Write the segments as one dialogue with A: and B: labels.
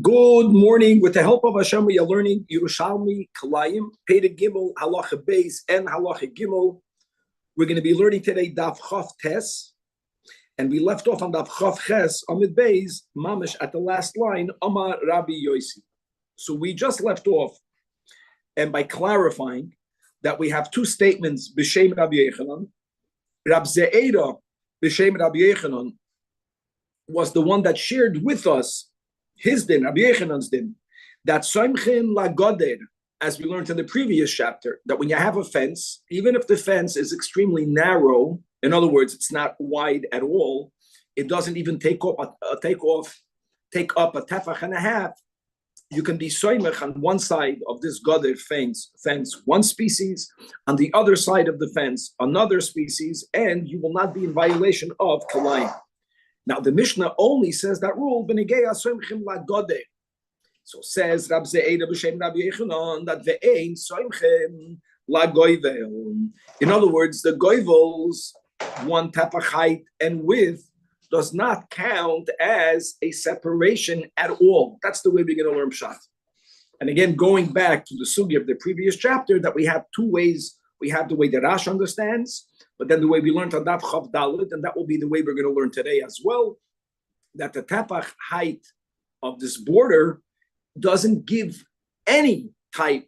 A: Good morning. With the help of Hashem, we are learning Yerushalmi, Kalayim, Peda Gimel, Halacha Beis, and Halacha Gimel. We're going to be learning today Daf Chaf Tes, and we left off on Daf Chaf Ches, Amid Beis, Mamish, at the last line, Amar Rabbi Yosi. So we just left off, and by clarifying that we have two statements, B'Shem Rabbi Yechanan, Rab Ze'eda, B'Shem Rabbi Yechanan, was the one that shared with us his din, Rabbi Yechanan's din, that soimchin lagoder, as we learned in the previous chapter, that when you have a fence, even if the fence is extremely narrow, in other words, it's not wide at all, it doesn't even take up a tefach and a half, you can be soimech on one side of this goder fence, one species, on the other side of the fence, another species, and you will not be in violation of kalayim. Now the Mishnah only says that rule. So says Rab Ze'eda b'Shem Rabbi Yechanan that ve'ein soimchem lagoivel. In other words, the goivels, one tefach height and width, does not count as a separation at all. That's the way we're going to learn pshat. And again, going back to the sugi of the previous chapter, that we have two ways. We have the way that Rash understands, but then the way we learned on Daf Chav Dalet, and that will be the way we're going to learn today as well, that the tefach height of this border doesn't give any type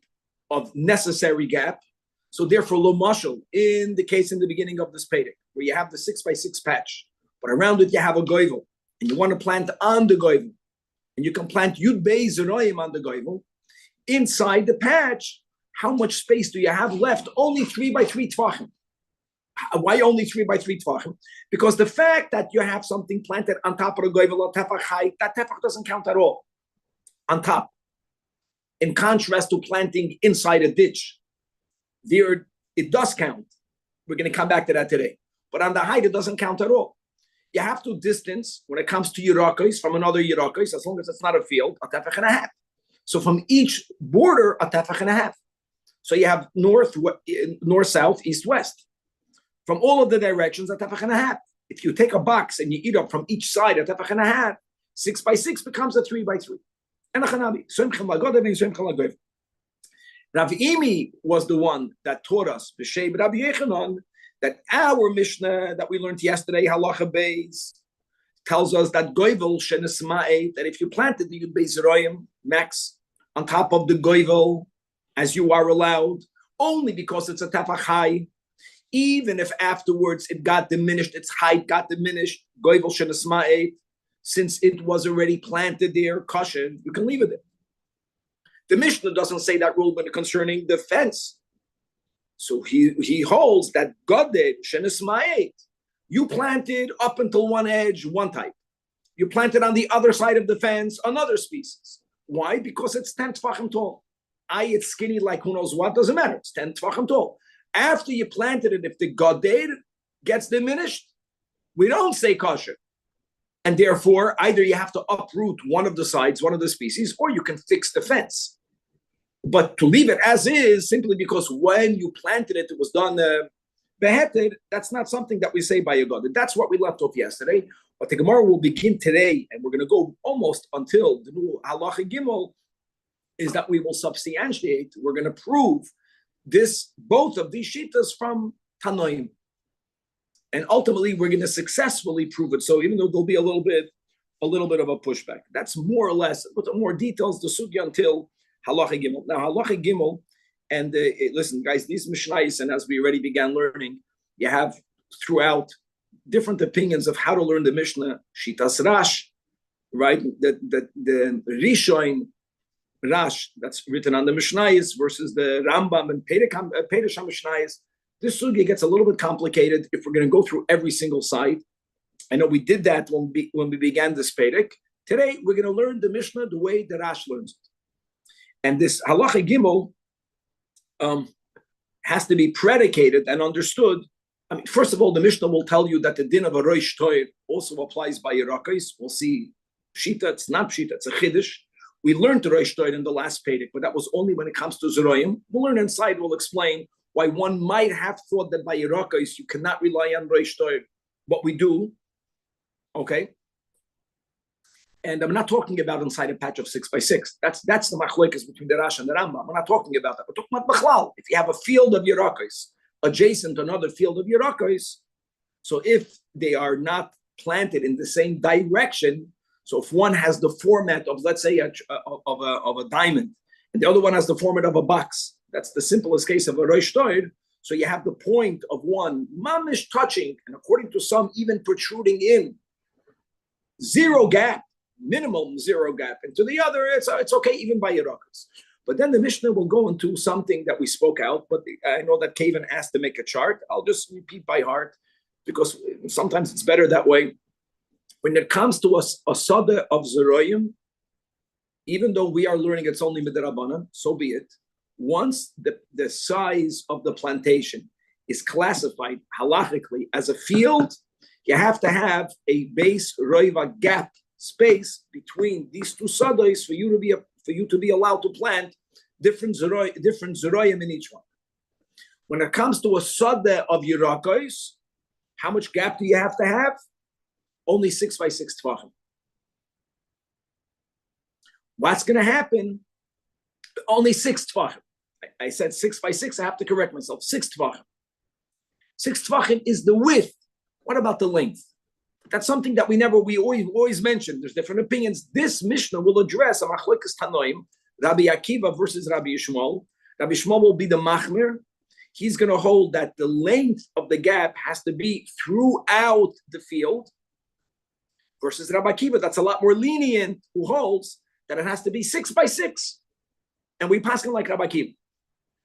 A: of necessary gap. So therefore, lo mashal, in the case in the beginning of this Pedic, where you have the 6x6 patch, but around it you have a goivel, and you want to plant on the goivel, and you can plant Yud Beis Zeroim on the goivel, inside the patch, how much space do you have left? Only 3x3 tvachim. Why only 3x3 tvachim? Because the fact that you have something planted on top of a goivel or tefach height, that tefach doesn't count at all. On top. In contrast to planting inside a ditch, there it does count. We're going to come back to that today. But on the height, it doesn't count at all. You have to distance when it comes to Yerakos from another Yerakos, as long as it's not a field, a tefach and a half. So from each border, a tefach and a half. So you have north, south, east, west. From all of the directions, a tefach and a half. If you take a box and you eat up from each side a tefach and a half, 6x6 becomes a 3x3. And a chanabi. Rav Imi was the one that taught us, B'Shem Rabbi Yechanan, that our Mishnah that we learned yesterday, Halacha Beis, tells us that goivel shenesma'e, that if you planted the Yud Beis Zeroim, max, on top of the goivel, as you are allowed, only because it's a tefach high, even if afterwards it got diminished, its height got diminished, goivel shenesma'e, since it was already planted there, caution, you can leave it there. The Mishnah doesn't say that rule, but concerning the fence. So he holds that goded shenesma'e, you planted up until one edge, one type. You planted on the other side of the fence, another species. Why? Because it's 10 tefachim tall. It's skinny like who knows what, doesn't matter. It's 10 tefachim tall. After you planted it, if the goded gets diminished, we don't say kosher. And therefore, either you have to uproot one of the sides, one of the species, or you can fix the fence. But to leave it as is, simply because when you planted it, it was done beheaded, that's not something that we say by a god. That's what we left off yesterday. But the Gemara will begin today, and we're going to go almost until the new Halacha Gimel, is that we will substantiate, we're going to prove both of these shittas from Tanoim. And ultimately, we're going to successfully prove it. So even though there'll be a little bit of a pushback, that's more or less, with more details, the sugya until Halacha Gimel. Now, Halacha Gimel, and listen, guys, these Mishnayos, and as we already began learning, you have throughout different opinions of how to learn the Mishnah. Shitas Rash, right? The Rishoin Rash that's written on the Mishnayos versus the Rambam and Peirush Mishnayos. This sugya gets a little bit complicated if we're going to go through every single side. I know we did that when we began this Pedic. Today, we're going to learn the Mishnah the way the Rash learns it. And this Halacha Gimel has to be predicated and understood. I mean, first of all, the Mishnah will tell you that the din of a Rosh Toir also applies by Yerakos. We'll see Pshita, it's not Pshita, it's a Chiddush. We learned the Rosh Toir in the last Pedic, but that was only when it comes to Zeroim. We'll learn inside, we'll explain why one might have thought that by Yerakos you cannot rely on Rosh Toir, but we do. Okay? And I'm not talking about inside a patch of 6x6. That's the machlokes between the Rash and the Rambam. We're not talking about that. We're talking about Bechlal. If you have a field of Yerakos adjacent to another field of Yerakos, so if they are not planted in the same direction, so if one has the format of, let's say, of a diamond, and the other one has the format of a box, that's the simplest case of a Rosh Toir. So you have the point of one mamish touching, and according to some, even protruding in, zero gap, minimum zero gap, and to the other, it's okay even by Yerakos. But then the Mishnah will go into something that we spoke out, but I know that Kavan asked to make a chart. I'll just repeat by heart, because sometimes it's better that way. When it comes to a sada of Zeroyim, even though we are learning it's only midrabanan, so be it. Once the size of the plantation is classified halachically as a field, you have to have a base roiva gap space between these two sadas for you to be allowed to plant different zeroyim in each one. When it comes to a sada of Yerakos, how much gap do you have to have? Only 6x6 tvachim. What's going to happen? Only 6 tvachim. I said 6x6. I have to correct myself. 6 tvachim. 6 tvachim is the width. What about the length? That's something that we always mention. There's different opinions. This Mishnah will address a machlokes tanoim, Rabbi Akiva versus Rabbi Yishmael. Rabbi Yishmael will be the machmir. He's going to hold that the length of the gap has to be throughout the field, versus Rabbi Akiva, that's a lot more lenient, who holds that it has to be 6x6. And we pass him like Rabbi Akiva.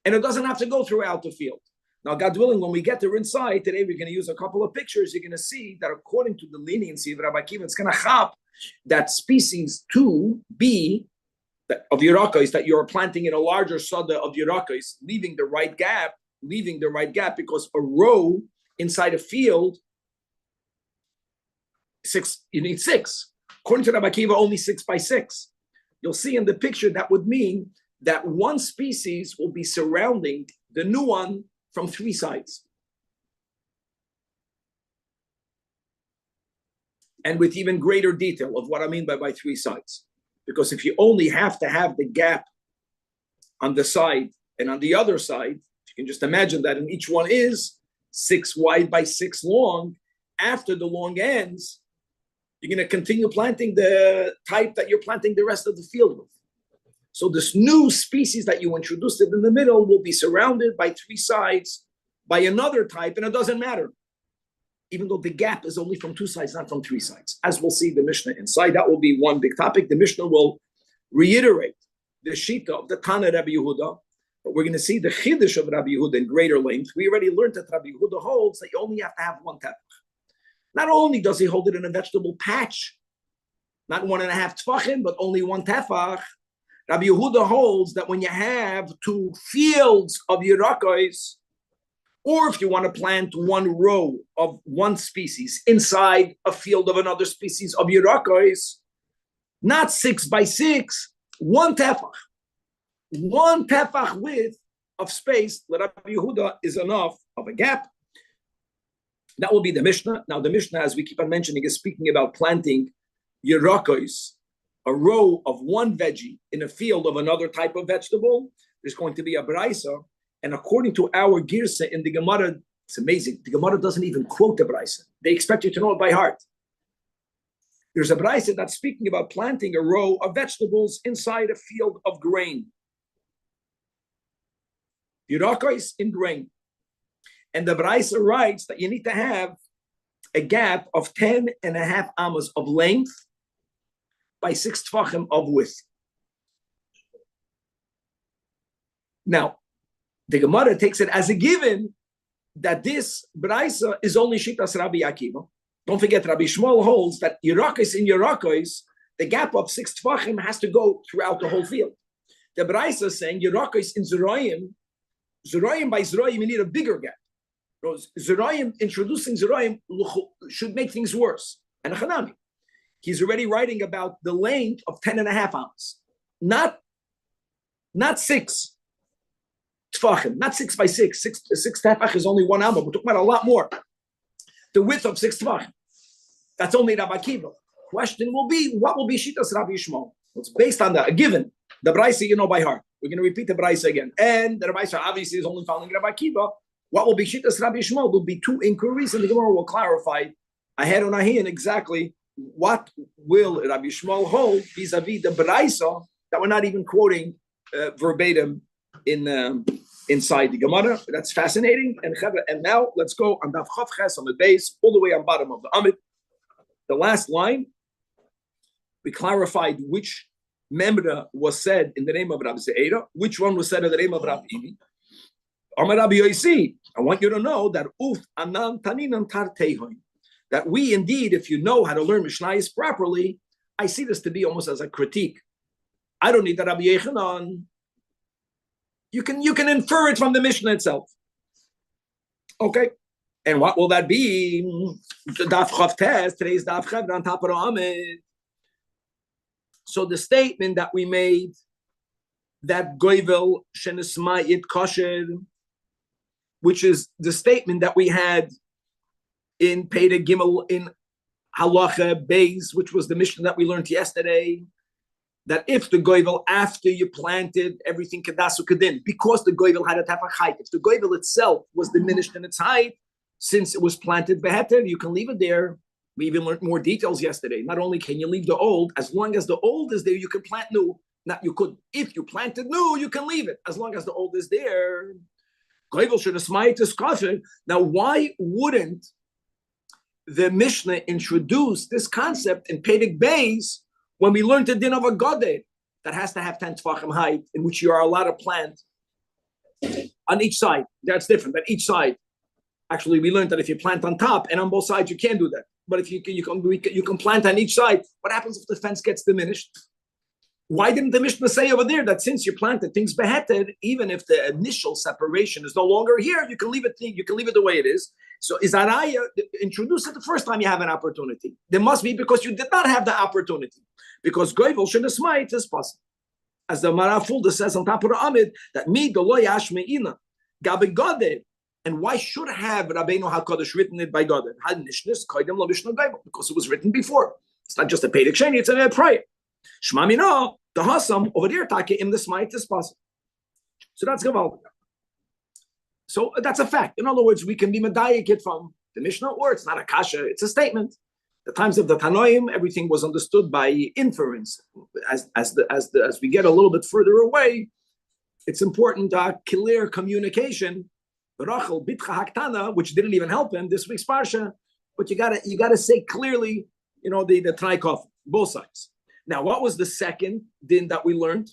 A: And it doesn't have to go throughout the field. Now, God willing, when we get there inside, today we're going to use a couple of pictures. You're going to see that according to the leniency of Rabbi Akiva, it's going to chap that species 2B of Yerakos, that you're planting in a larger sada of Yerakos, leaving the right gap, because a row inside a field, 6, you need 6. According to Rabbi Akiva, only 6x6. You'll see in the picture that would mean that one species will be surrounding the new one from 3 sides. And with even greater detail of what I mean by 3 sides. Because if you only have to have the gap on the side and on the other side, you can just imagine that in each one is 6 wide by 6 long. After the long ends, you're going to continue planting the type that you're planting the rest of the field with. So this new species that you introduced in the middle will be surrounded by 3 sides by another type, and it doesn't matter, even though the gap is only from 2 sides, not from 3 sides. As we'll see the Mishnah inside, that will be one big topic. The Mishnah will reiterate the Shita of the Tana Rabbi Yehuda, but we're going to see the Chiddush of Rabbi Yehuda in greater length. We already learned that Rabbi Yehuda holds that you only have to have 1 tefach. Not only does he hold it in a vegetable patch, not 1.5 tefachim, but only 1 tefach. Rabbi Yehuda holds that when you have 2 fields of Yerakos, or if you want to plant 1 row of 1 species inside a field of another species of Yerakos, not 6x6, 1 tefach. 1 tefach width of space, let Rabbi Yehuda is enough of a gap. That will be the Mishnah. Now, the Mishnah, as we keep on mentioning, is speaking about planting Yerakos, a row of 1 veggie in a field of another type of vegetable. There's going to be a Braisa. And according to our Girsa in the Gemara, it's amazing. The Gemara doesn't even quote the Braisa. They expect you to know it by heart. There's a Braisa that's speaking about planting a row of vegetables inside a field of grain. Yerakos in grain. And the Braisa writes that you need to have a gap of 10.5 amas of length by 6 tefachim of width. Now, the Gemara takes it as a given that this Braisa is only Shitas Rabbi Akiva. Don't forget, Rabbi Shmuel holds that Yerakos in Yerakos, the gap of 6 tefachim has to go throughout the whole field. The Braisa is saying Yerakos in Zeroyim by Zeroyim, you need a bigger gap. Zeroyim, introducing Zeroyim should make things worse. And Hanami, he's already writing about the length of 10.5 amas, not 6 tefachim, not 6x6. 6 tefach is only 1 amma. We're talking about a lot more. The width of 6 tefachim. That's only Rabbi Akiva. question will be, what will be Shitas Rabbi Yishmael? It's based on a given. The Braisa you know by heart. We're going to repeat the Braisa again. And the Braisa obviously is only following Rabbi Akiva. What will be Shitas Rabbi Yishmael will be two inquiries, and the Gemara will clarify ahead on ahin exactly what will Rabbi Yishmael hold vis-a-vis the Braisa that we're not even quoting verbatim inside the Gemara. That's fascinating. And now let's go on Daf Chav Ches on the base, all the way on bottom of the Amid. The last line, we clarified which memra was said in the name of Rabbi Zeira, which one was said in the name of Rabbi Imi. Amar Rabbi Yosi, I want you to know that Uf Anan Taninan Tartehoin, that we indeed, if you know how to learn Mishnayos properly, I see this to be almost as a critique. I don't need the Rabbi Yechanan. You can infer it from the Mishnah itself. Okay. And what will that be? The Daf Chav Tes, today's Daf Chav on top of the Amid. So the statement that we made that Goivel Shenismayit Kosher, which is the statement that we had in Peda Gimel in Halacha Beis, which was the Mishnah that we learned yesterday, that if the Goivel, after you planted everything Kadasu Kadin, because the Goivel had a Tafach height, if the Goivel itself was diminished in its height, since it was planted Beheter, you can leave it there. We even learned more details yesterday. Not only can you leave the old, as long as the old is there, you can plant new. Not you could. If you planted new, you can leave it as long as the old is there. Now, why wouldn't the Mishnah introduce this concept in Pedig Beis when we learned the din of a Godeh that has to have 10 tefachim height, in which you are allowed to plant on each side? That's different. That each side. Actually, we learned that if you plant on top and on both sides, you can't do that. But if you can plant on each side, what happens if the fence gets diminished? Why didn't the Mishnah say over there that since you planted things beheaded, even if the initial separation is no longer here, you can leave it the way it is? So Izaraya, introduce it the first time you have an opportunity. There must be because you did not have the opportunity. Because Goivel Shenismayit is possible. As the Marafulda says on top of the Amid, that me the loy ashmeina gabe Goded. And why should have Rabbeinu HaKadosh written it by God? Because it was written before. It's not just a Pedic Sheni, it's a prayer. Shmamina, the Hassam, over there, Take in the Smite is possible. So that's Gavaldik. So that's a fact. In other words, we can be Medayik it from the Mishnah, or it's not a Kasha, it's a statement. The times of the Tanoim, everything was understood by inference. As we get a little bit further away, it's important clear communication. Rachel bitcha haktana, which didn't even help him this week's parsha, but you gotta say clearly, the Traikov, both sides. Now, what was the second din that we learned?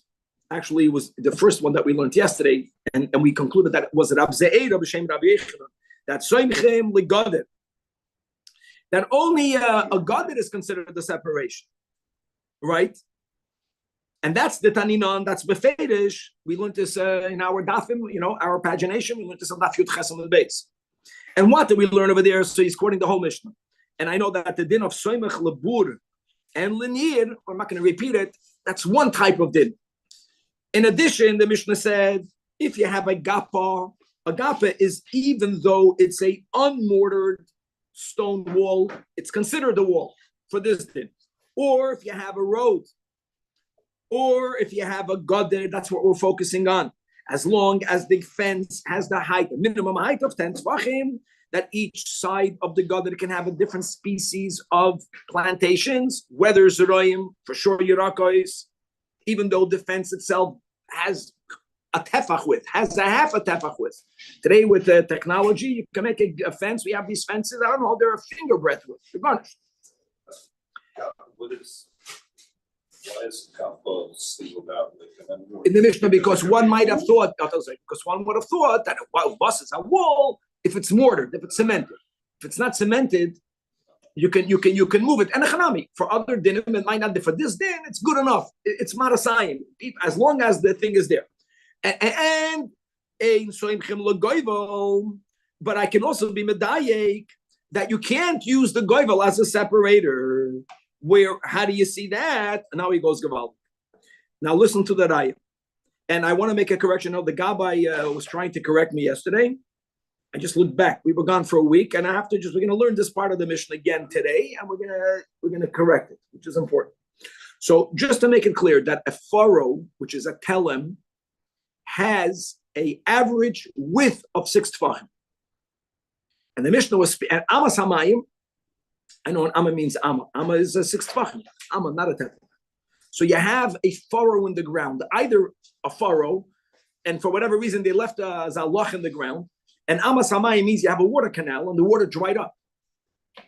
A: Actually, it was the first one that we learned yesterday, and we concluded that it was Rab Ze'er b'shem Rabbi Yechanan, that soimchem legadet, that only a gadet is considered the separation, right? And that's the Taninon, that's Befedish. We learned this in our Dafim, our pagination. We learned this on Daf Yud Ches on the base. And what did we learn over there? So he's quoting the whole Mishnah. And I know that the din of Soimech Lebur and Linir, I'm not going to repeat it, that's one type of din. In addition, the Mishnah said, if you have a gapa is, even though it's a unmortared stone wall, it's considered a wall for this din. Or if you have a road, or if you have a gader, that's what we're focusing on. As long as the fence has the height, the minimum height of 10 tvachim, that each side of the gader can have a different species of plantations, whether zeroim, for sure yirakos, even though the fence itself has a tefach width, has a half a tefach width. Today with the technology, you can make a fence. We have these fences, I don't know, they're a finger breadth width. They're garnished.
B: Why is Kappa singled out?
A: In the Mishnah, because one might have thought, because one would have thought that a bus is a wall if it's mortared, if it's cemented. If it's not cemented, you can move it. And a chanami for other dinim, it might not be. For this din, it's good enough. It's marasayim, as long as the thing is there. And but I can also be medayek that you can't use the goivel as a separator. How do you see that? And now he goes Gaval. Now listen to the Raya. And I want to make a correction. The Gabbai was trying to correct me yesterday. I just looked back. We were gone for a week, and we're going to learn this part of the Mishnah again today, and we're going to correct it, which is important. So just to make it clear that a furrow, which is a telem, has an average width of 6 tefachim. And the Mishnah was, and Amas Hamayim, I know what Amma means Amma. Amma is a 6 tefachim. Amma, not a tefach. So you have a furrow in the ground, either a furrow, and for whatever reason they left a zalach in the ground, and Amas Hamayim means you have a water canal and the water dried up.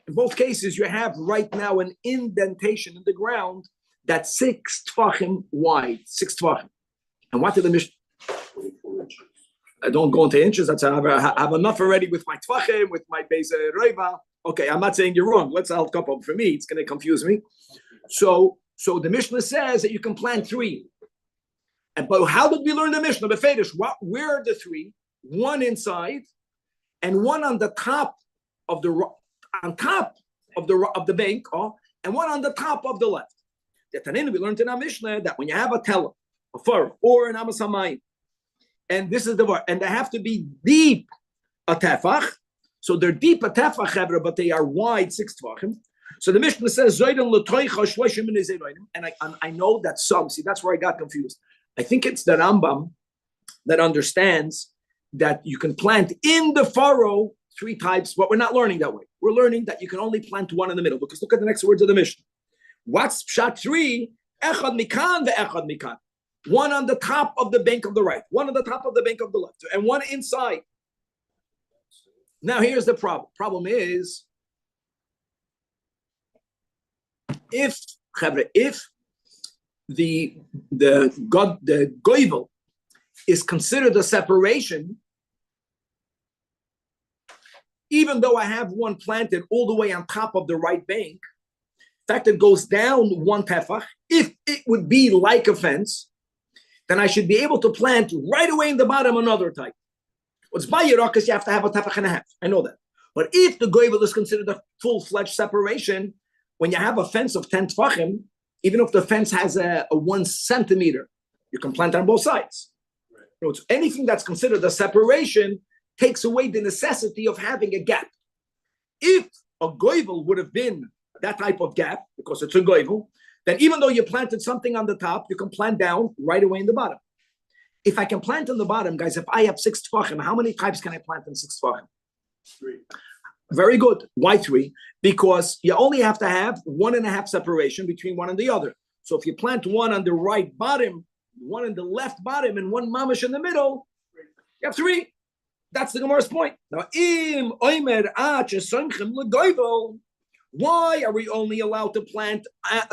A: In both cases, you have right now an indentation in the ground that's 6 tefachim wide, 6 tefachim. And what did the Mishnah? I don't go into inches. I have enough already with my tefachim, with my base roiva. Okay, I'm not saying you're wrong. Let's help couple for me. It's going to confuse me. So the Mishnah says that you can plant 3. But how did we learn the Mishnah? Where are the 3? 1 inside, and 1 on the top of the bank, and 1 on the top of the left. The Tanina, we learned in our Mishnah that when you have a telah, a fur, or an Amas Hamayim, and this is the word, and they have to be deep a tefach. So they're deep a tefach, but they are wide 6 tefachim. So the Mishnah says, and I know that some, see, that's where I got confused. I think it's the Rambam that understands that you can plant in the furrow 3 types, but we're not learning that way. We're learning that you can only plant 1 in the middle, because look at the next words of the Mishnah. What's pshat 3? Echad mikan ve'echad mikan. 1 on the top of the bank of the right, 1 on the top of the bank of the left, and 1 inside. Now here's the problem. Problem is, if the goivel is considered a separation, even though I have 1 planted all the way on top of the right bank, in fact, it goes down 1 tefach. If it would be like a fence, then I should be able to plant right away in the bottom another type. What's by because you have to have a tefach and a half. I know that. But if the goivel is considered a full-fledged separation, when you have a fence of 10 tefachim, even if the fence has a 1 centimeter, you can plant on both sides. Right. So anything that's considered a separation takes away the necessity of having a gap. If a goivel would have been that type of gap, because it's a goivel, then even though you planted something on the top, you can plant down right away in the bottom. If I can plant on the bottom, guys, if I have 6 tefachim, how many types can I plant in 6 tefachim?
B: 3.
A: Very good. Why 3? Because you only have to have 1.5 separation between one and the other. So if you plant 1 on the right bottom, 1 on the left bottom, and 1 mamish in the middle, you have 3. That's the Gemara's point. Now, why are we only allowed to plant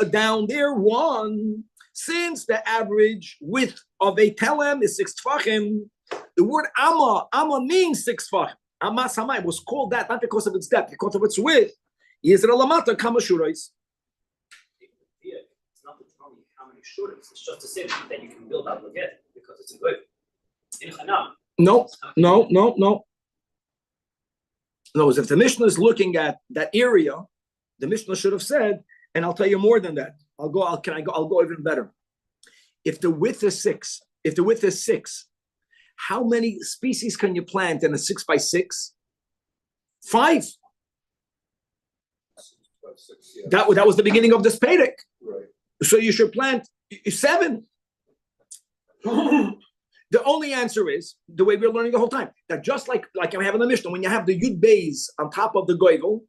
A: down there 1? Since the average width of a telem is 6 tefachim, the word amma means 6 tefachim. Amma Samai was called that not because of its depth, because of its width. Yisra lamata kama shurais.
C: It's not to tell you how many shurais. It's just to say that you can build up again because it's a good.
A: No. No, if the Mishnah is looking at that area, the Mishnah should have said, and I'll tell you more than that. I'll go even better. If the width is 6, how many species can you plant in a 6x6? 5.
B: 6 by 6, yeah.
A: That was the beginning of this Perek.
B: Right.
A: So you should plant 7. The only answer is the way we're learning the whole time. That just like I have in the Mishnah, when you have the Yud Beis on top of the goivel,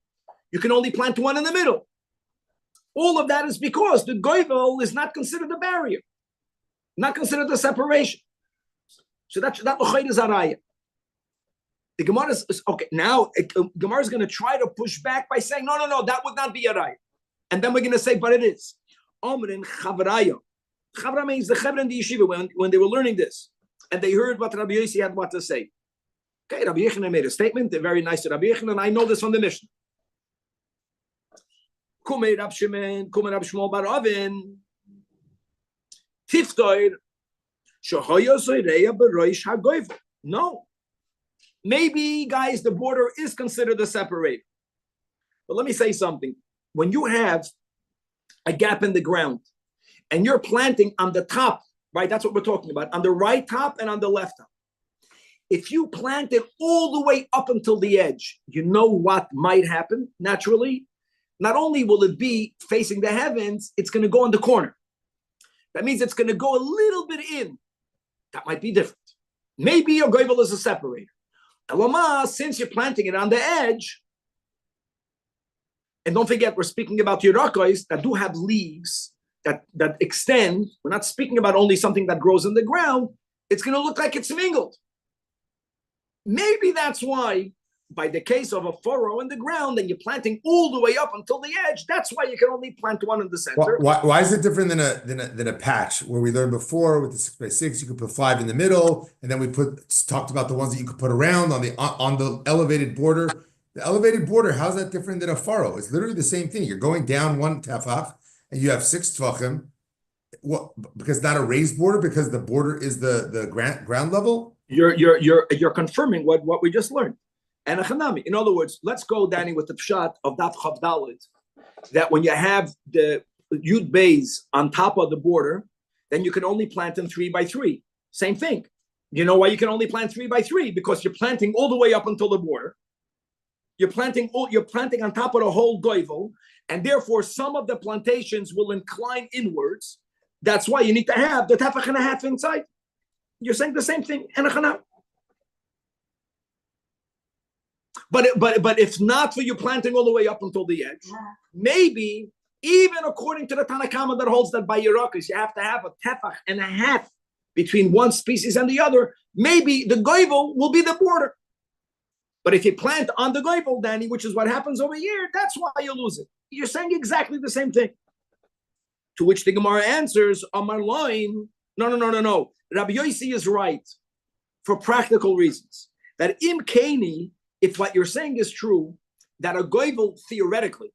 A: you can only plant 1 in the middle. All of that is because the goivel is not considered a barrier, not considered a separation. So that's not l'chayr zaraya. The Gemara is okay. Now Gemara is going to try to push back by saying, no, that would not be a raya, and then we're going to say, but it is. Omrin chavraya. Chavra means the chavra in the yeshiva when they were learning this, and they heard what Rabbi Yossi had what to say. Okay, Rabbi Yechanan made a statement. They're very nice to Rabbi Yechanan, and I know this from the Mishnah. Kumei Rab Shimon, Kumei Rab Shmuel bar Avin, Tiftoir, Shohoyo Zoireya Beroish HaGoiv. No. Maybe, guys, the border is considered a separator. But let me say something. When you have a gap in the ground, and you're planting on the top, right? That's what we're talking about, on the right top and on the left top. If you plant it all the way up until the edge, you know what might happen naturally? Not only will it be facing the heavens, it's going to go in the corner. That means it's going to go a little bit in. That might be different. Maybe your goyvel is a separator. Elama, since you're planting it on the edge, and don't forget, we're speaking about Yerakos that do have leaves that extend. We're not speaking about only something that grows in the ground. It's going to look like it's mingled. Maybe that's why, by the case of a furrow in the ground, and you're planting all the way up until the edge, that's why you can only plant one in the center.
D: Why is it different than a patch where we learned before with the 6x6? You could put 5 in the middle, and then we talked about the ones that you could put around on the elevated border. The elevated border, how's that different than a furrow? It's literally the same thing. You're going down one tefach, and you have 6 tvachim. What? Because not a raised border, because the border is the ground level.
A: You're confirming what we just learned. And a chanami. In other words, let's go, Danny, with the pshat of that Chav Dalet, that when you have the Yud Beis on top of the border, then you can only plant in 3 by 3. Same thing. You know why you can only plant 3 by 3? Because you're planting all the way up until the border. You're planting on top of the whole goivel, and therefore some of the plantations will incline inwards. That's why you need to have the tefach and a half inside. You're saying the same thing. And a chanam. But if not for you planting all the way up until the edge, maybe even according to the Tanakama that holds that by Yerakos, you have to have a tefach and a half between one species and the other, maybe the goivel will be the border. But if you plant on the goivel, Danny, which is what happens over here, that's why you lose it. You're saying exactly the same thing. To which the Gemara answers, Amar Loin, no. Rabbi Yossi is right for practical reasons. That im keni, if what you're saying is true, that a goivel theoretically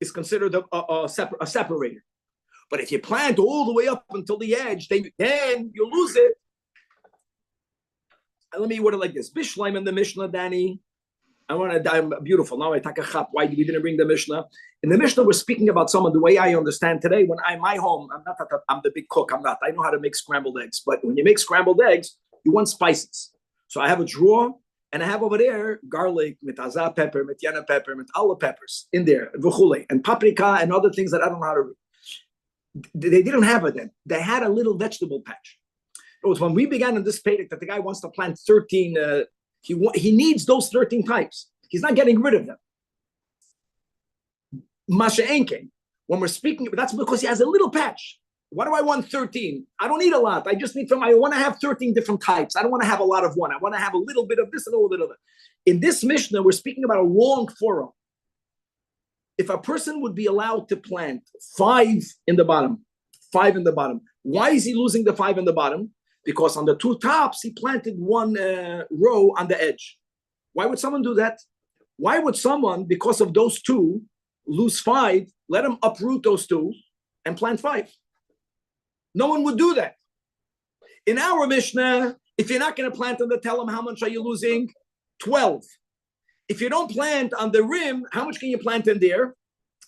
A: is considered a separator. But if you plant all the way up until the edge, then you lose it. And let me word it like this. Bishleim in the Mishnah, Danny. I'm beautiful. Now I take a chap. Why we didn't bring the Mishnah? In the Mishnah, we're speaking about someone the way I understand today. When my home, I'm the big cook. I'm not. I know how to make scrambled eggs. But when you make scrambled eggs, you want spices. So I have a drawer. And I have over there garlic, with azah pepper, with yana pepper, with all the peppers in there, and paprika and other things that I don't know how to read. They didn't have it then. They had a little vegetable patch. It was when we began in this pedic that the guy wants to plant 13. He needs those 13 types. He's not getting rid of them. Masha Enke, when we're speaking, that's because he has a little patch. Why do I want 13? I don't need a lot. I just need I want to have 13 different types. I don't want to have a lot of one. I want to have a little bit of this and a little bit of that. In this Mishnah, we're speaking about a long furrow. If a person would be allowed to plant 5 in the bottom, why is he losing the 5 in the bottom? Because on the 2 tops, he planted 1 row on the edge. Why would someone do that? Why would someone, because of those 2, lose 5, let him uproot those 2 and plant 5? No one would do that. In our Mishnah, if you're not going to plant on the tell him how much are you losing? 12. If you don't plant on the rim, how much can you plant in there?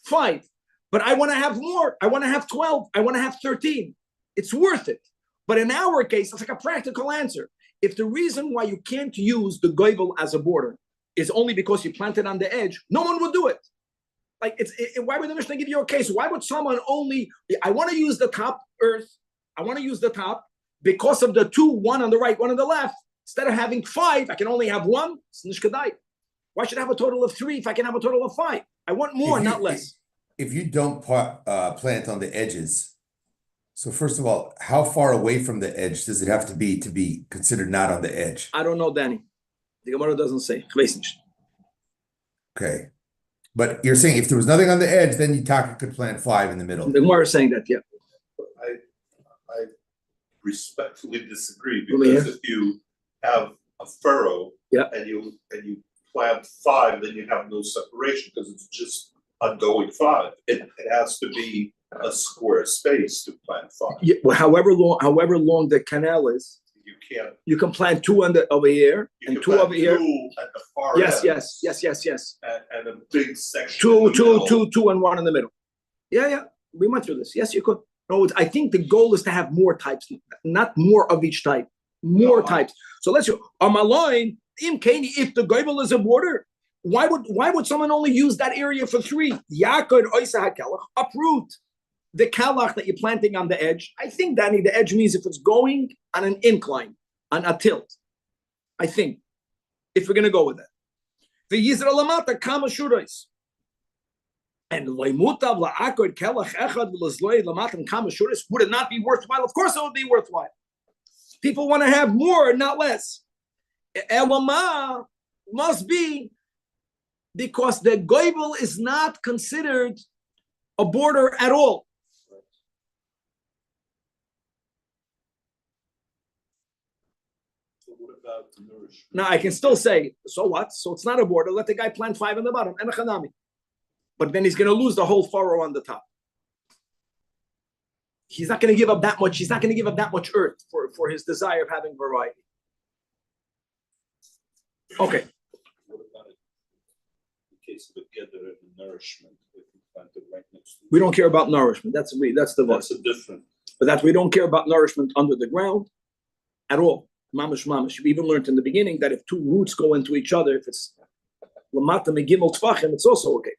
A: 5. But I want to have more. I want to have 12. I want to have 13. It's worth it. But in our case, it's like a practical answer. If the reason why you can't use the goivel as a border is only because you planted on the edge, no one would do it. Like why would the Mishnah give you a case? Why would someone only? I want to use the top earth. I want to use the top because of the 2, 1 on the right, 1 on the left. Instead of having 5, I can only have 1. It's nishkadai. Why should I have a total of 3 if I can have a total of 5? I want more, not less.
D: If you don't plant on the edges, so first of all, how far away from the edge does it have to be considered not on the edge?
A: I don't know, Danny. The Gemara doesn't say.
D: Okay. But you're saying if there was nothing on the edge, then Yitaka could plant 5 in the middle.
A: The Gemara is saying that, yeah.
B: I respectfully disagree, because if you have a furrow, and you plant 5, then you have no separation because it's just ongoing 5. It has to be a square space to plant 5.
A: Yeah, well, however long the canal is, you can plant 2 over here and 2 over here.
B: 2 at the far
A: yes,
B: end.
A: Yes.
B: And a big section.
A: 2 and 1 in the middle. Yeah. We went through this. Yes, you could. No, I think the goal is to have more types, not more of each type. more types. So let's go. On my line, if the goyvel is a border, why would someone only use that area for 3? Uproot the kalach that you're planting on the edge. I think, Danny, the edge means if it's going on an incline, on a tilt. I think, if we're going to go with that. The Yisra Lamata Kama Shurais. And Laimutav La'akod Kelach Echad V'Lazloi Lamatam Kama Shurais. Would it not be worthwhile? Of course it would be worthwhile. People want to have more, not less. Elama must be because the goyvel is not considered a border at all. Now I can still say, so what? So it's not a border. Let the guy plant 5 on the bottom and a chanami, but then he's going to lose the whole furrow on the top. He's not going to give up that much. He's not going to give up that much earth for his desire of having variety. Okay.
B: What about it? In case of the gather and nourishment, if you plant it right next to
A: we don't care about nourishment. That's the
B: That's a different.
A: But that we don't care about nourishment under the ground at all. Mamash. We even learned in the beginning that if 2 roots go into each other, if it's lamata megimel tfachim, it's also okay.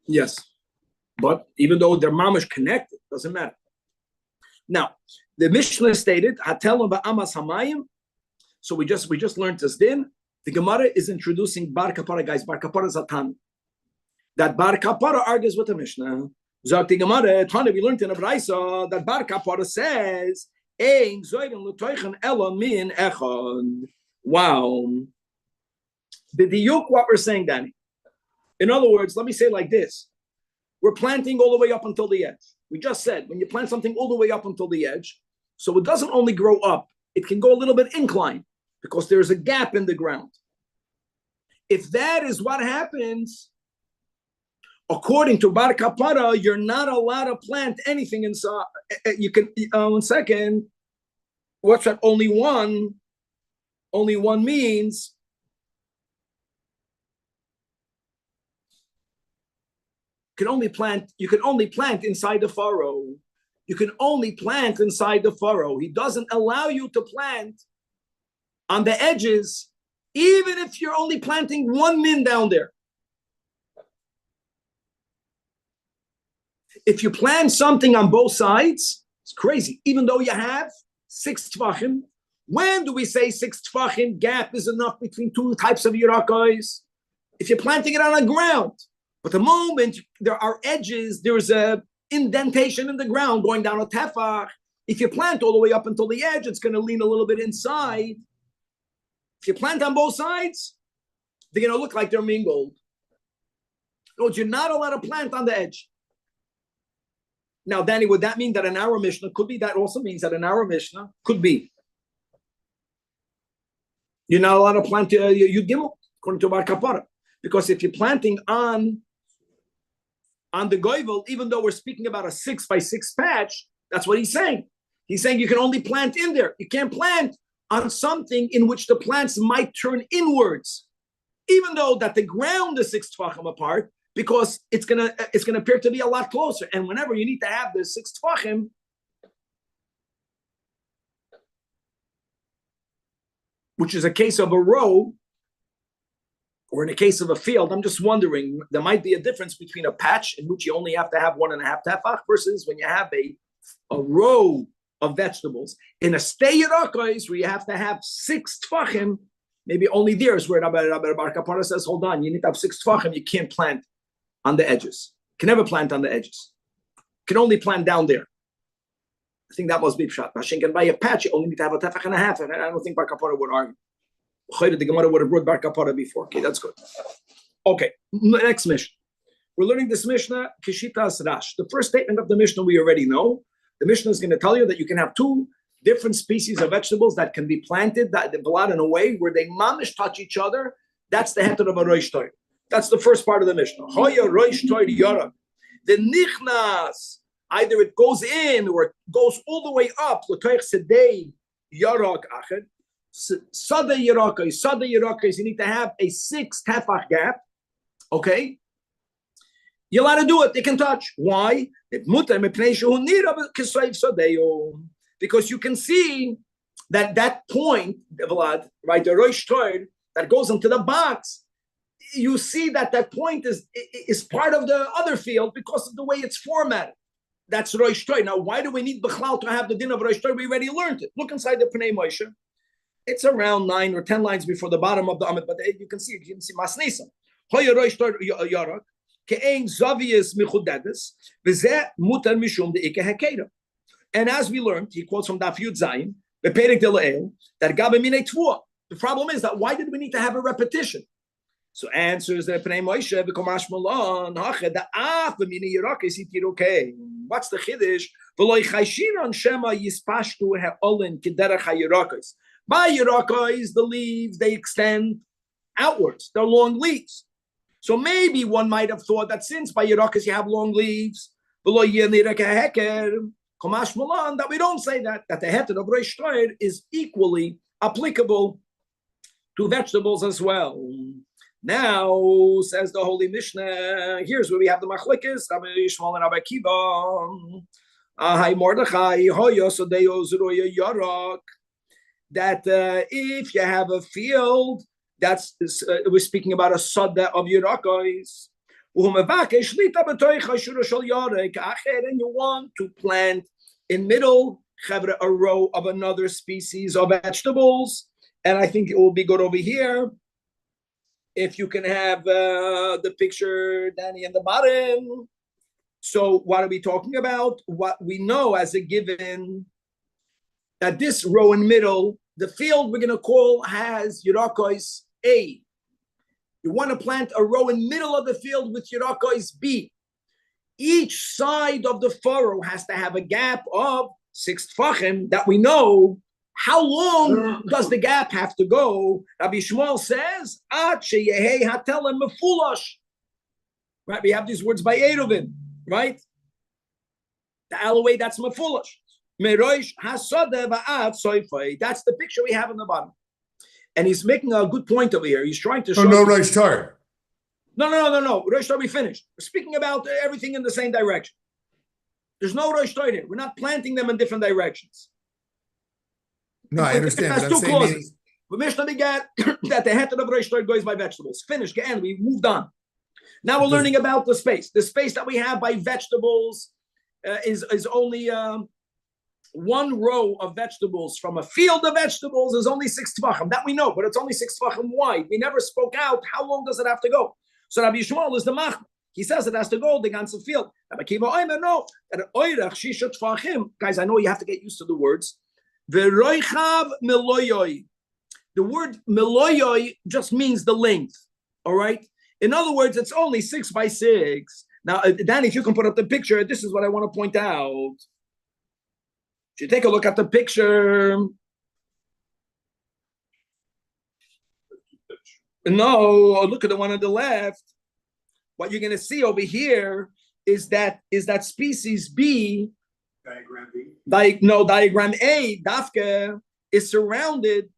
A: Yes, but even though they're mamash connected, doesn't matter. Now, the Mishnah stated, "Hatelam ba'amas hamayim." So we just learned this din. The Gemara is introducing bar kapara, guys. Bar kapara is a tan. That bar kapara argues with the Mishnah. Zog the Gemara, Tana, we learned in a Braisa that bar kapara says, "Ein zoyden l'toichen ela min echad." Wow. The diuk, what we're saying, Danny. In other words, let me say it like this. We're planting all the way up until the edge. We just said, when you plant something all the way up until the edge, so it doesn't only grow up, it can go a little bit incline because there's a gap in the ground. If that is what happens, according to Bar Kapara, you're not allowed to plant anything inside. You can, 1 second, what's that? Only one means you can only plant inside the furrow. You can only plant inside the furrow. He doesn't allow you to plant on the edges, even if you're only planting 1 min down there. If you plant something on both sides, it's crazy. Even though you have 6 tfachim, when do we say 6 tfachim gap is enough between 2 types of yirakos? If you're planting it on the ground. But the moment there are edges, there's a indentation in the ground going down a tefach. If you plant all the way up until the edge, it's going to lean a little bit inside. If you plant on both sides, they're going to look like they're mingled. No, you're not allowed to plant on the edge. Now, Danny, would that mean that in our Mishnah could be? That also means that in our Mishnah could be. You're not allowed to plant Yud Gimel, according to Bar Kapara. Because if you're planting on the goyvel, even though we're speaking about a 6x6 patch, that's what he's saying. He's saying you can only plant in there. You can't plant on something in which the plants might turn inwards, even though that the ground is 6 tefachim apart, because it's gonna appear to be a lot closer. And whenever you need to have the 6 tefachim, which is a case of a row, or in a case of a field, I'm just wondering, there might be a difference between a patch in which you only have to have 1.5 tefach versus when you have a row of vegetables. In a stay yirakos where you have to have 6 tefachim, maybe only there is where Rabbi Bar Kapara says, hold on, you need to have 6 tefachim, you can't plant on the edges. You can never plant on the edges. You can only plant down there. I think that must be pshat. Hashem can buy a patch, you only need to have a tefach and a half, and I don't think Bar Kapara would argue. The Gemara would have brought Bar Kapara before. Okay, that's good. Okay, next Mishnah. We're learning this Mishnah, Kishitas Rash. The first statement of the Mishnah we already know. The Mishnah is going to tell you that you can have 2 different species of vegetables that can be planted, that they blot in a way where they mamish touch each other. That's the heter of a roish toy. That's the first part of the Mishnah. Hoya roish toy yarak. The nichnas, either it goes in or it goes all the way up. L'toich sedei yarak achad. Sada yirakos, you need to have a 6 tefach gap. Okay? You're allowed to do it. They can touch. Why? because you can see that point, Vlad, right, the Rosh Tor that goes into the box, you see that point is part of the other field because of the way it's formatted. That's Rosh Tor. Now, why do we need Bechlal to have the din of Rosh Tor? We already learned it. Look inside the Pnei Moshe. It's around 9 or 10 lines before the bottom of the Amid, but you can see Masnisa. Hoya Rosh Tor Yarak, Ke'ein Zavias Michudedes, Vizeh Mutar Mishum de Ike Hekeda. And as we learned, he quotes from Daf Yud Zayin, Beperek de Le'el, that Gabe Mine Tvua. The problem is that why did we need to have a repetition? So answers the Pnei Moshe, V'komash Malon, Hache, the Af, V'mini Yerakis, Itirokei. What's the Chiddush? V'loi Chayshiron Shema Yispashtu Ha'olin Kederach HaYerakis. By Yerakis, the leaves, they extend outwards. They're long leaves. So maybe one might have thought that since by Yerakis you have long leaves, V'loi Yenirek HaHeker, Komash Malon, that we don't say that the heter of Rosh Tor is equally applicable to vegetables as well. Now, says the Holy Mishnah, here's where we have the machlekes, Rabbi Yishmael and Rabbi Akiva. Ahai Mordechai, Hoya Sodeo Zeroya Yarak. That if you have a field, we're speaking about a sada of Yerakos, and you want to plant in middle a row of another species of vegetables, and I think it will be good over here if you can have the picture, Danny, in the bottom. So what are we talking about? What we know as a given, that this row in middle, the field we're going to call has Yerakos A. You want to plant a row in middle of the field with Yerakos B. Each side of the furrow has to have a gap of 6 tfachim that we know. How long does the gap have to go? Rabbi Shmuel says, Ad sheyehei hatelem mefulash. Right, we have these words by Eruvin, right? The alaway, that's mefulash. Meroish hasodeh va'ad soifei. That's the picture we have on the bottom. And he's making a good point over here. He's trying to show.
D: No Rosh Tor.
A: No. Rosh Tor, we finished. We're speaking about everything in the same direction. There's no Rosh Tor here. We're not planting them in different directions.
D: No, I understand.
A: It has two clauses. But Mishnah began that the heter of Rosh Tor goes by vegetables. Finished. Again, we moved on. Now we're learning about the space. The space that we have by vegetables is only one row of vegetables from a field of vegetables is only 6 tefachim. That we know, but it's only 6 tefachim wide. We never spoke out how long does it have to go. So Rabbi Yishmael is the mach. He says it has to go the ganze field. Rabbi Akiva Oimer, no. Guys, I know you have to get used to the words. V'roichav meloyoi. The word meloyoi just means the length. All right. In other words, it's only 6 by 6. Now, Danny, if you can put up the picture, this is what I want to point out. If you take a look at the picture, no, look at the one on the left. What you're going to see over here is that species B,
B: diagram B.
A: Diagram A, Dafka, is surrounded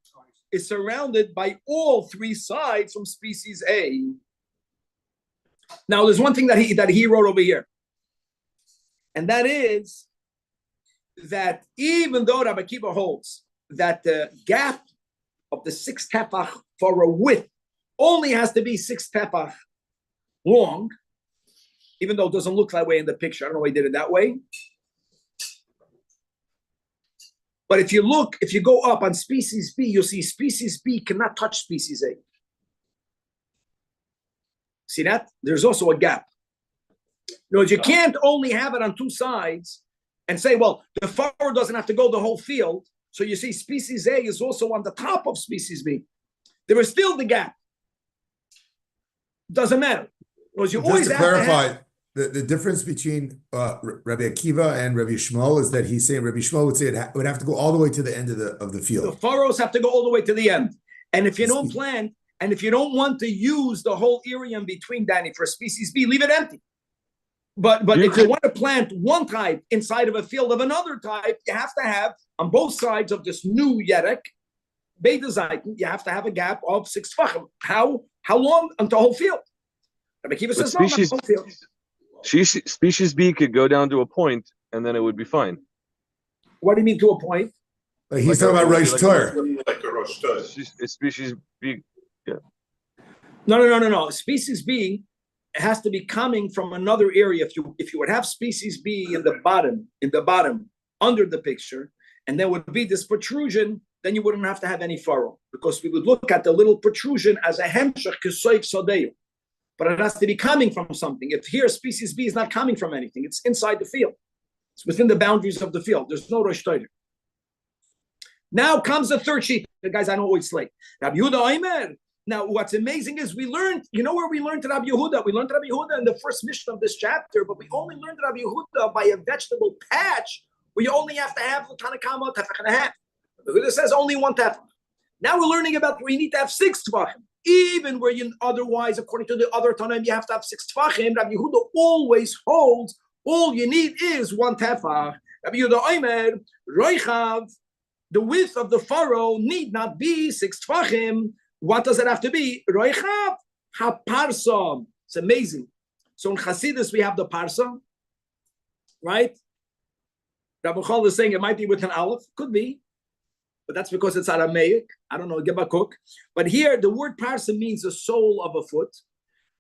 A: by all 3 sides from species A. Now, there's one thing that he wrote over here, and that is that even though Rabbi Akiva holds that the gap of the 6 tefach for a width only has to be 6 tefach long, even though it doesn't look that way in the picture. I don't know why he did it that way. But if you go up on species B, you'll see species B cannot touch species A. See that? There's also a gap. No, you can't only have it on 2 sides and say, well, the furrow doesn't have to go the whole field. So you see species A is also on the top of species B. There is still the gap. Doesn't matter. Because you always
D: Just to clarify, the difference between Rabbi Akiva and Rabbi Yishmael is that he's saying Rabbi Yishmael would say it would have to go all the way to the end of the field.
A: The furrows have to go all the way to the end. And if you don't plant, and if you don't want to use the whole area in between, Danny, for species B, leave it empty. But if you want to plant one type inside of a field of another type, you have to have, on both sides of this new Yerek, Beida Zaiten, you have to have a gap of 6 tefachim. How long? On the whole field. Rabbi Akiva says, no, not the whole field.
E: Species B could go down to a point, and then it would be fine.
A: What do you mean to a point?
D: Like he's talking about Rosh Torah.
B: Like a Rosh Torah.
E: Species B. Yeah.
A: No. Species B has to be coming from another area. If you would have species B in the bottom, under the picture, and there would be this protrusion, then you wouldn't have to have any furrow, because we would look at the little protrusion as a hemshech kesoif sodeyu. But it has to be coming from something. If here species B is not coming from anything, it's inside the field. It's within the boundaries of the field. There's no Rosh Torah. Now comes the third sheet. The guys I know always late. Rabbi Yehuda Omer. Now, what's amazing is we learned, you know where we learned Rabbi Yehuda? We learned Rabbi Yehuda in the first mission of this chapter, but we only learned Rabbi Yehuda by a vegetable patch where you only have to have Tanakama, tefach and a half. Rabbi Yehuda says only one tefach. Now we're learning about where you need to have 6 tefachim. Even where you otherwise, according to the other Tanaim, you have to have 6 tefachim. Rabbi Yehuda always holds all you need is 1 tefach. Rabbi Yehuda Omer, Roichav, the width of the furrow need not be 6 tefachim. What does it have to be? Roichav ha-parsa. It's amazing. So in Chassidus we have the parsa, right? Rabbi Chol is saying it might be with an aleph. Could be. But that's because it's Aramaic. I don't know, Gebakuk. But here, the word parsa means the sole of a foot.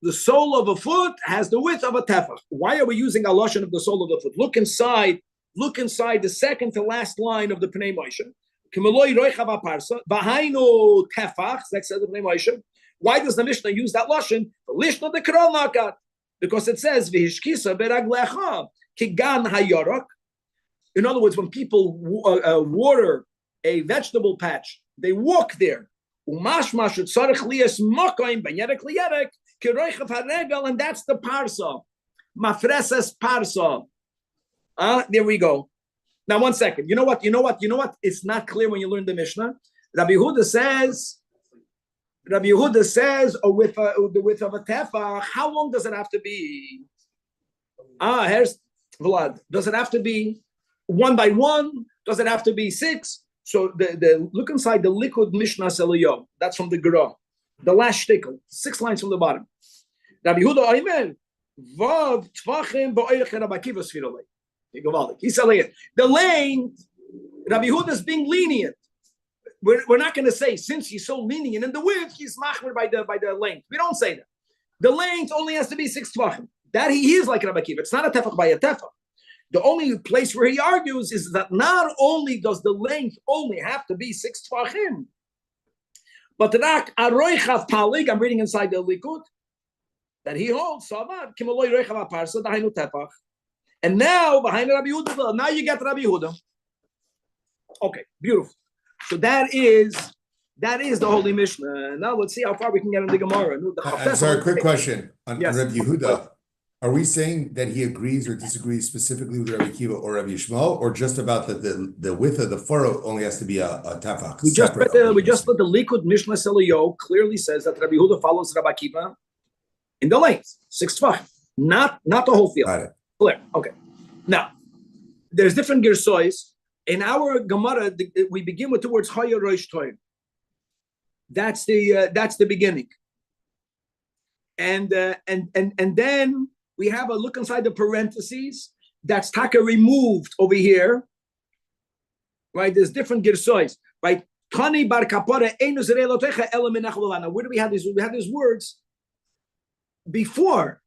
A: The sole of a foot has the width of a tefach. Why are we using a lashon of the sole of the foot? Look inside the second to last line of the Pnei Moshe. Why does the Mishnah use that lashon? Because it says, in other words, when people water a vegetable patch, they walk there. And that's the parsa. Mafreses parsa. There we go. Now, 1 second. You know what? It's not clear when you learn the Mishnah. Rabbi Yehuda says, with the width of a tefach, how long does it have to be? Here's Vlad. Does it have to be 1 by 1? Does it have to be 6? So the look inside the liquid Mishnah Seliyo. That's from the Gra. The last shtickle, 6 lines from the bottom. Rabbi Yehuda Omer, Vav Tvachim Ba'oich Rabbi Akiva Sfirolei. He said the length. Rabbi Yehuda is being lenient. We're not going to say since he's so lenient in the width, he's machmer by the length. We don't say that. The length only has to be 6 tvachim. That he is like Rabbi Akiva. It's not a tefach by a tefach. The only place where he argues is that not only does the length only have to be 6 tvachim, but rak aroichav palig. I'm reading inside the Likud that he holds savad kimaloi roichav aparsa dahainu tefach. And now behind Rabbi Yehuda, now you get Rabbi Yehuda. Okay, beautiful. So that is the Holy Mishnah. Now let's see how far we can get in the Gemara.
D: Sorry, quick question on Rabbi Yehuda. Are we saying that he agrees or disagrees specifically with Rabbi Akiva or Rabbi Yishmael, or just about the width of the furrow only has to be a tefach?
A: We just let the Likud Mishnah Seliyo clearly says that Rabbi Yehuda follows Rabbi Akiva in the length, 6 tefach, not the whole field.
D: Got it.
A: Clear. Okay. Now, there's different girsois. In our Gemara, we begin with the words Chaya Rosh Torah. That's the beginning. And then we have a look inside the parentheses. That's taka removed over here. Right? There's different girsois. Right? Tani bar kapara einu zerei lotecha ela min nachal. Where do we have these? We have these words before.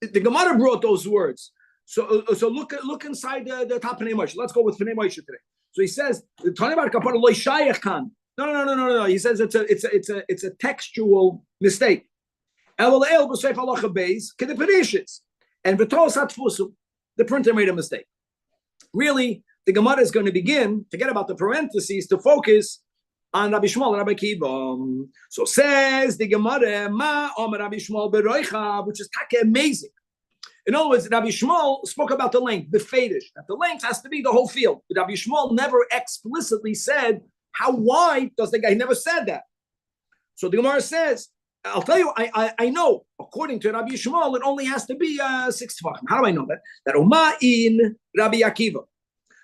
A: The Gemara brought those words. So look inside the top Pnei Moshe. Let's go with Pnei Moshe today. So he says, Tani bar kapara lo shayach kan. No. He says it's a textual mistake. And the printer made a mistake. Really, the Gemara is going to begin, forget about the parentheses, to focus on Rabbi Shmuel and Rabbi Akiva. So says the Gemara, Ma Omer Rabbi Shmuel beroicha, which is amazing. In other words, Rabbi Shmuel spoke about the length, the fetish, that the length has to be the whole field. But Rabbi Shmuel never explicitly said how wide does the guy. He never said that. So the Gemara says, I'll tell you, I know, according to Rabbi Shmuel, it only has to be 6 tefachim. How do I know that? That Uma in Rabbi Akiva,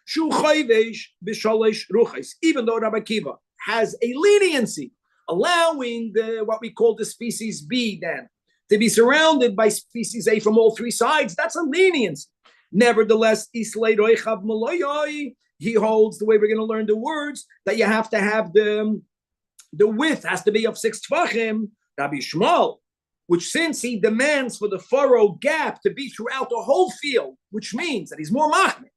A: Shu chayvesh b'shalosh ruchos, even though Rabbi Akiva has a leniency, allowing what we call the species B then to be surrounded by species A from all 3 sides. That's a leniency. Nevertheless, he holds the way we're going to learn the words that you have to have the width has to be of 6 tefachim. Rabbi Shmuel, which since he demands for the furrow gap to be throughout the whole field, which means that he's more machmir.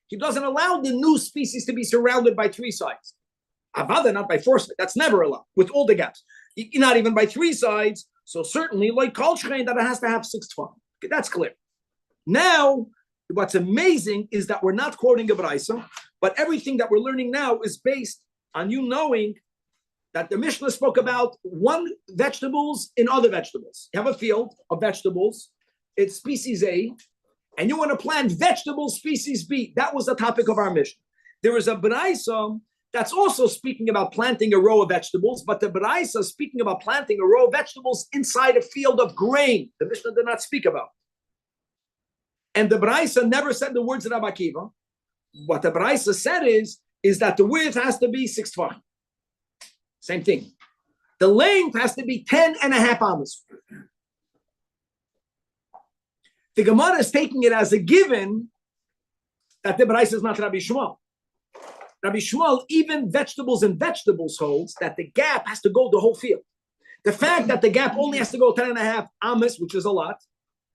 A: He doesn't allow the new species to be surrounded by 3 sides. Avada, not by 4 sides. That's never allowed with all the gaps. Not even by 3 sides. So certainly, like Kolshchein, that it has to have 6 tefachim. Okay, that's clear. Now, what's amazing is that we're not quoting a Braisa, but everything that we're learning now is based on you knowing that the Mishnah spoke about vegetables in other vegetables. You have a field of vegetables, it's species A, and you want to plant vegetable species B. That was the topic of our Mishnah. There is a Braisa that's also speaking about planting a row of vegetables, but the Braisa is speaking about planting a row of vegetables inside a field of grain. The Mishnah did not speak about. And the Braisa never said the words of Rabbi Akiva. What the Braisa said is that the width has to be 6 tefachim. Same thing. The length has to be 10.5 amos. The Gemara is taking it as a given that the Braisa is not Rabbi Shmuel. Rabbi Shmuel, even vegetables and vegetables holds that the gap has to go the whole field. The fact that the gap only has to go 10.5 amos, which is a lot.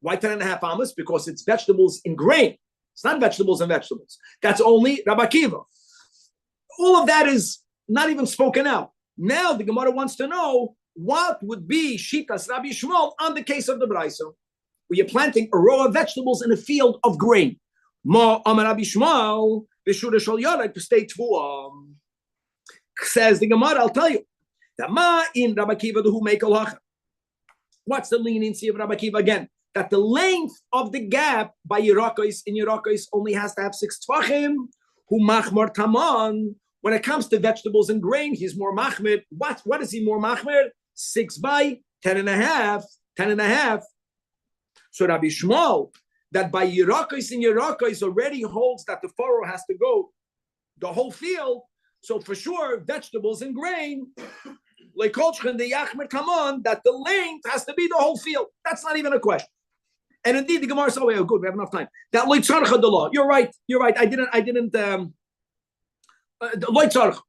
A: Why 10.5 amos? Because it's vegetables in grain. It's not vegetables and vegetables. That's only Rabbi Akiva. All of that is not even spoken out. Now the Gemara wants to know what would be Shitas Rabbi Shmuel on the case of the Braisa, where you're planting a row of vegetables in a field of grain. Ma Amar Rabbi Shmuel, B'shura Shal Yarek, stay Tvuah. Says the Gemara, I'll tell you. That Ma in Rabbi Akiva who make halacha. What's the leniency of Rabbi Akiva again? That the length of the gap by Yerakos in Yerakos only has to have 6 tefachim. Hu machmar taman. When it comes to vegetables and grain, he's more machmir. What is he more machmir? 6 by 10.5. 10.5. So Rabbi Shmuel, that by Yerakos in Yerakos already holds that the furrow has to go the whole field. So for sure, vegetables and grain, like Kolshchen, the Yachmer Taman, that the length has to be the whole field. That's not even a question. And indeed, the Gemara said, "Oh, good, we have enough time." That loy tzarcha the law. You're right. I didn't. Loy tzarcha.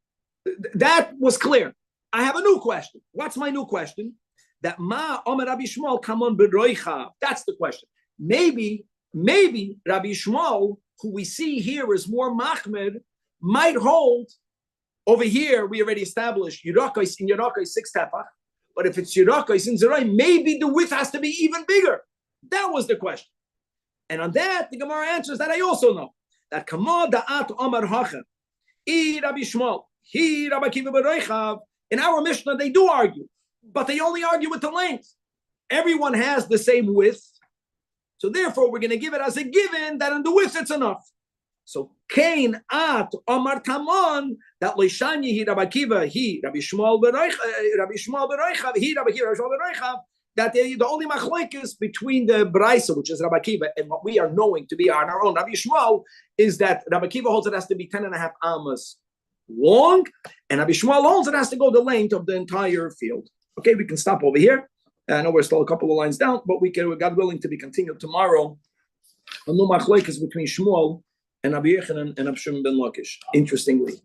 A: That was clear. I have a new question. What's my new question? That ma Omer Rabbi Shmuel come on b'roicha. That's the question. Maybe Rabbi Shmuel, who we see here is more machmed, might hold. Over here, we already established Yerakos in Yerakos 6 tefach. But if it's Yerakos in Zerai, maybe the width has to be even bigger. That was the question. And on that, the Gemara answers that I also know. That Kama Da'at Omar Hacha, I Rabbi Shmuel, He Rabbi Akiva B'Reichav. In our Mishnah, they do argue, but they only argue with the length. Everyone has the same width. So therefore, we're going to give it as a given that in the width, it's enough. So Kain at Omar Tamon, that Leishani he Rabbi Akiva, he Rabbi Shmuel B'Reichav, he Rabbi Akiva, Rabbi Shmuel B'Reichav, that the only machlokes between the Braisa, which is Rabbi Akiva, and what we are knowing to be on our own Rabbi Shmuel, is that Rabbi Akiva holds it has to be 10.5 amos long, and Rabbi Shmuel holds it has to go the length of the entire field. Okay, we can stop over here. I know we're still a couple of lines down, but we can, God willing, to be continued tomorrow. A new machlokes between Shmuel and Rabbi Yechanan and Rabbi Shimon ben Lakish. Interestingly.